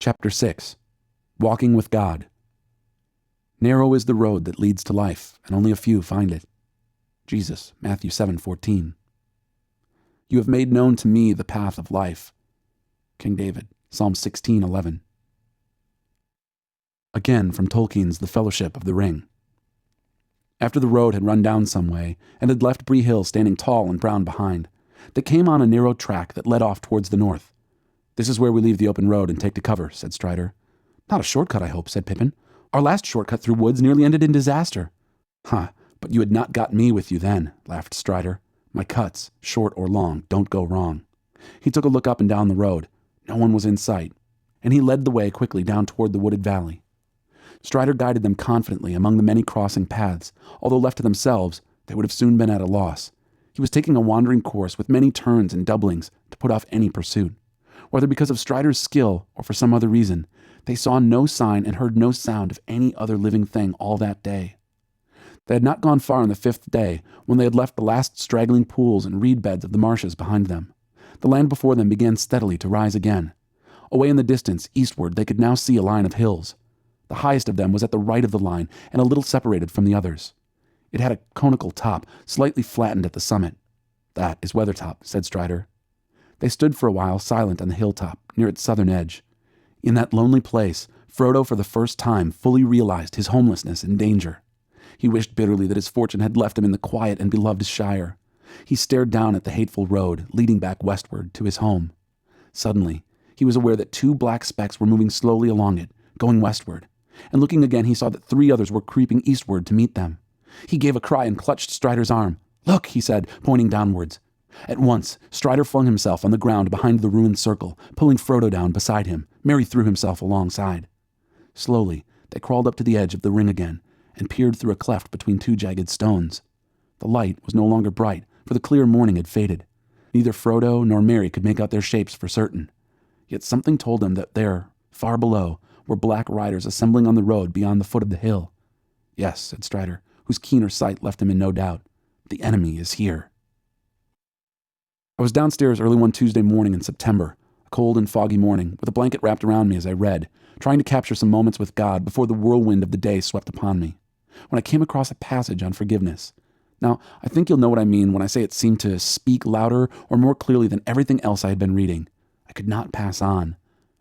Chapter 6. Walking with God. Narrow is the road that leads to life, and only a few find it. Jesus, Matthew 7:14. You have made known to me the path of life. King David, Psalm 16:11. Again from Tolkien's The Fellowship of the Ring. After the road had run down some way, and had left Bree Hill standing tall and brown behind, they came on a narrow track that led off towards the north. This is where we leave the open road and take to cover, said Strider. Not a shortcut, I hope, said Pippin. Our last shortcut through woods nearly ended in disaster. But you had not got me with you then, laughed Strider. My cuts, short or long, don't go wrong. He took a look up and down the road. No one was in sight, and he led the way quickly down toward the wooded valley. Strider guided them confidently among the many crossing paths. Although left to themselves, they would have soon been at a loss. He was taking a wandering course with many turns and doublings to put off any pursuit. Whether because of Strider's skill or for some other reason, they saw no sign and heard no sound of any other living thing all that day. They had not gone far on the 5th day when they had left the last straggling pools and reed beds of the marshes behind them. The land before them began steadily to rise again. Away in the distance, eastward, they could now see a line of hills. The highest of them was at the right of the line and a little separated from the others. It had a conical top, slightly flattened at the summit. That is Weathertop, said Strider. They stood for a while silent on the hilltop, near its southern edge. In that lonely place, Frodo for the first time fully realized his homelessness and danger. He wished bitterly that his fortune had left him in the quiet and beloved Shire. He stared down at the hateful road, leading back westward to his home. Suddenly, he was aware that 2 black specks were moving slowly along it, going westward. And looking again, he saw that 3 others were creeping eastward to meet them. He gave a cry and clutched Strider's arm. Look, he said, pointing downwards. At once, Strider flung himself on the ground behind the ruined circle, pulling Frodo down beside him. Merry threw himself alongside. Slowly, they crawled up to the edge of the ring again, and peered through a cleft between 2 jagged stones. The light was no longer bright, for the clear morning had faded. Neither Frodo nor Merry could make out their shapes for certain. Yet something told them that there, far below, were black riders assembling on the road beyond the foot of the hill. Yes, said Strider, whose keener sight left him in no doubt. The enemy is here. I was downstairs early one Tuesday morning in September, a cold and foggy morning, with a blanket wrapped around me as I read, trying to capture some moments with God before the whirlwind of the day swept upon me, when I came across a passage on forgiveness. Now, I think you'll know what I mean when I say it seemed to speak louder or more clearly than everything else I had been reading. I could not pass on.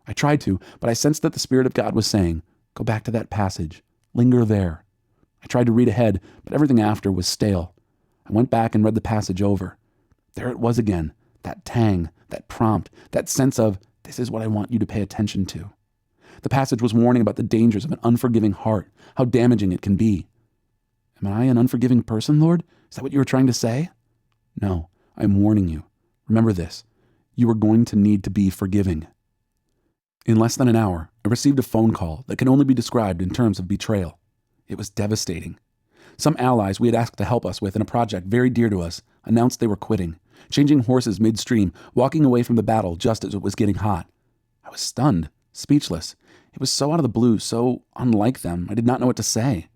I tried to, but I sensed that the Spirit of God was saying, go back to that passage. Linger there. I tried to read ahead, but everything after was stale. I went back and read the passage over. There it was again, that tang, that prompt, that sense of, this is what I want you to pay attention to. The passage was warning about the dangers of an unforgiving heart, how damaging it can be. Am I an unforgiving person, Lord? Is that what you were trying to say? No, I am warning you. Remember this. You are going to need to be forgiving. In less than an hour, I received a phone call that can only be described in terms of betrayal. It was devastating. Some allies we had asked to help us with in a project very dear to us announced they were quitting, changing horses midstream, walking away from the battle just as it was getting hot. I was stunned, speechless. It was so out of the blue, so unlike them, I did not know what to say.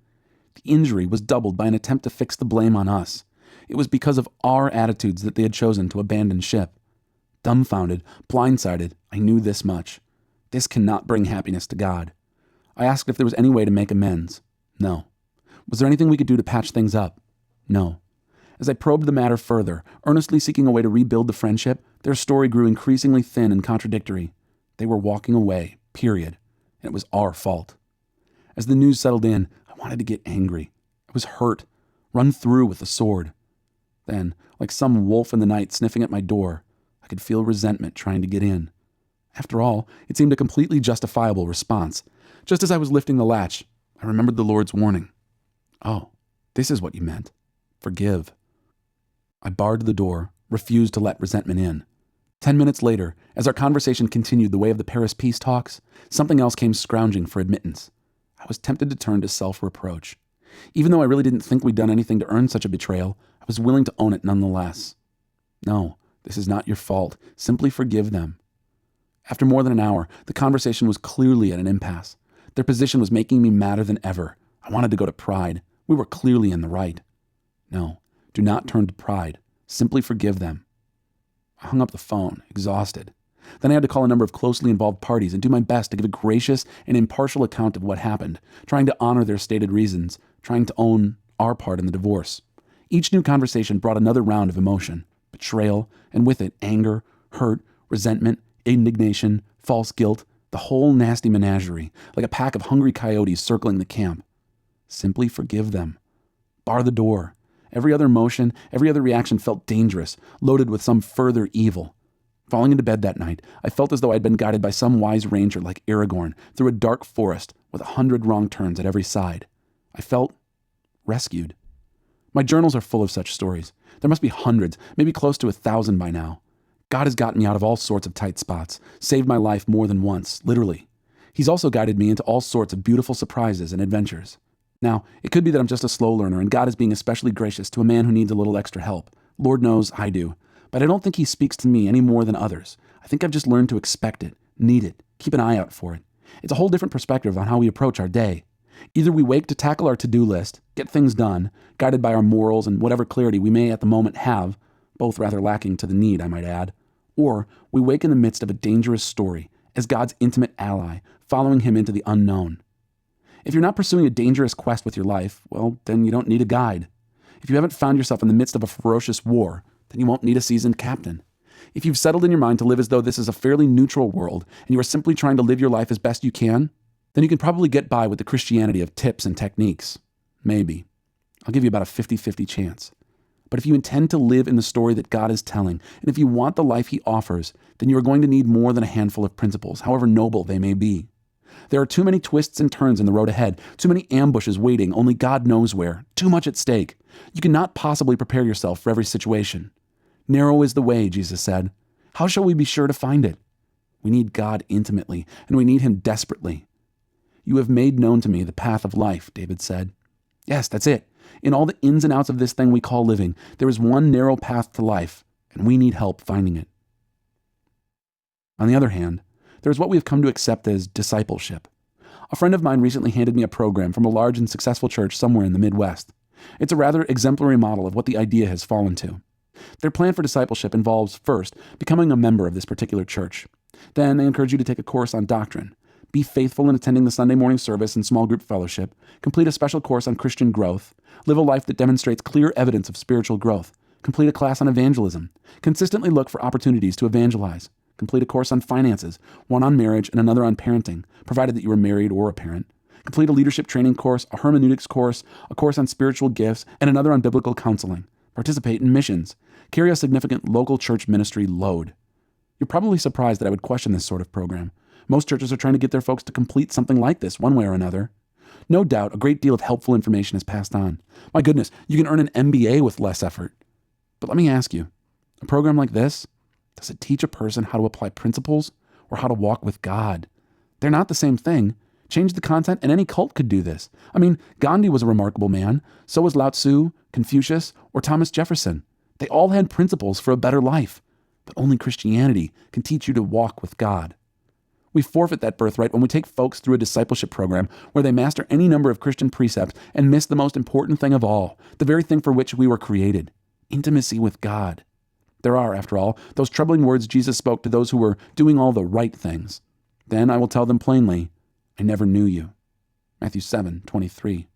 The injury was doubled by an attempt to fix the blame on us. It was because of our attitudes that they had chosen to abandon ship. Dumbfounded, blindsided, I knew this much. This cannot bring happiness to God. I asked if there was any way to make amends. No. Was there anything we could do to patch things up? No. As I probed the matter further, earnestly seeking a way to rebuild the friendship, their story grew increasingly thin and contradictory. They were walking away, period. And it was our fault. As the news settled in, I wanted to get angry. I was hurt, run through with a sword. Then, like some wolf in the night sniffing at my door, I could feel resentment trying to get in. After all, it seemed a completely justifiable response. Just as I was lifting the latch, I remembered the Lord's warning. Oh, this is what you meant. Forgive. I barred the door, refused to let resentment in. 10 minutes later, as our conversation continued the way of the Paris peace talks, something else came scrounging for admittance. I was tempted to turn to self-reproach. Even though I really didn't think we'd done anything to earn such a betrayal, I was willing to own it nonetheless. No, this is not your fault. Simply forgive them. After more than an hour, the conversation was clearly at an impasse. Their position was making me madder than ever. I wanted to go to pride. We were clearly in the right. No, do not turn to pride. Simply forgive them. I hung up the phone, exhausted. Then I had to call a number of closely involved parties and do my best to give a gracious and impartial account of what happened, trying to honor their stated reasons, trying to own our part in the divorce. Each new conversation brought another round of emotion, betrayal, and with it, anger, hurt, resentment, indignation, false guilt, the whole nasty menagerie, like a pack of hungry coyotes circling the camp. Simply forgive them. Bar the door. Every other emotion, every other reaction felt dangerous, loaded with some further evil. Falling into bed that night, I felt as though I'd been guided by some wise ranger like Aragorn through a dark forest with 100 wrong turns at every side. I felt rescued. My journals are full of such stories. There must be hundreds, maybe close to 1,000 by now. God has gotten me out of all sorts of tight spots, saved my life more than once, literally. He's also guided me into all sorts of beautiful surprises and adventures. Now, it could be that I'm just a slow learner and God is being especially gracious to a man who needs a little extra help. Lord knows I do. But I don't think he speaks to me any more than others. I think I've just learned to expect it, need it, keep an eye out for it. It's a whole different perspective on how we approach our day. Either we wake to tackle our to-do list, get things done, guided by our morals and whatever clarity we may at the moment have, both rather lacking to the need, I might add, or we wake in the midst of a dangerous story as God's intimate ally, following him into the unknown. If you're not pursuing a dangerous quest with your life, well, then you don't need a guide. If you haven't found yourself in the midst of a ferocious war, then you won't need a seasoned captain. If you've settled in your mind to live as though this is a fairly neutral world and you are simply trying to live your life as best you can, then you can probably get by with the Christianity of tips and techniques. Maybe. I'll give you about a 50-50 chance. But if you intend to live in the story that God is telling, and if you want the life he offers, then you are going to need more than a handful of principles, however noble they may be. There are too many twists and turns in the road ahead, too many ambushes waiting, only God knows where, too much at stake. You cannot possibly prepare yourself for every situation. Narrow is the way, Jesus said. How shall we be sure to find it? We need God intimately, and we need him desperately. You have made known to me the path of life, David said. Yes, that's it. In all the ins and outs of this thing we call living, there is one narrow path to life, and we need help finding it. On the other hand, there is what we have come to accept as discipleship. A friend of mine recently handed me a program from a large and successful church somewhere in the Midwest. It's a rather exemplary model of what the idea has fallen to. Their plan for discipleship involves, first, becoming a member of this particular church. Then they encourage you to take a course on doctrine, be faithful in attending the Sunday morning service and small group fellowship, complete a special course on Christian growth, live a life that demonstrates clear evidence of spiritual growth, complete a class on evangelism, consistently look for opportunities to evangelize, complete a course on finances, one on marriage and another on parenting, provided that you are married or a parent, complete a leadership training course, a hermeneutics course, a course on spiritual gifts, and another on biblical counseling, participate in missions, carry a significant local church ministry load. You're probably surprised that I would question this sort of program. Most churches are trying to get their folks to complete something like this one way or another. No doubt, a great deal of helpful information is passed on. My goodness, you can earn an MBA with less effort. But let me ask you, a program like this, does it teach a person how to apply principles or how to walk with God? They're not the same thing. Change the content and any cult could do this. I mean, Gandhi was a remarkable man. So was Lao Tzu, Confucius, or Thomas Jefferson. They all had principles for a better life. But only Christianity can teach you to walk with God. We forfeit that birthright when we take folks through a discipleship program where they master any number of Christian precepts and miss the most important thing of all, the very thing for which we were created, intimacy with God. There are, after all, those troubling words Jesus spoke to those who were doing all the right things. Then I will tell them plainly, I never knew you. Matthew 7:23.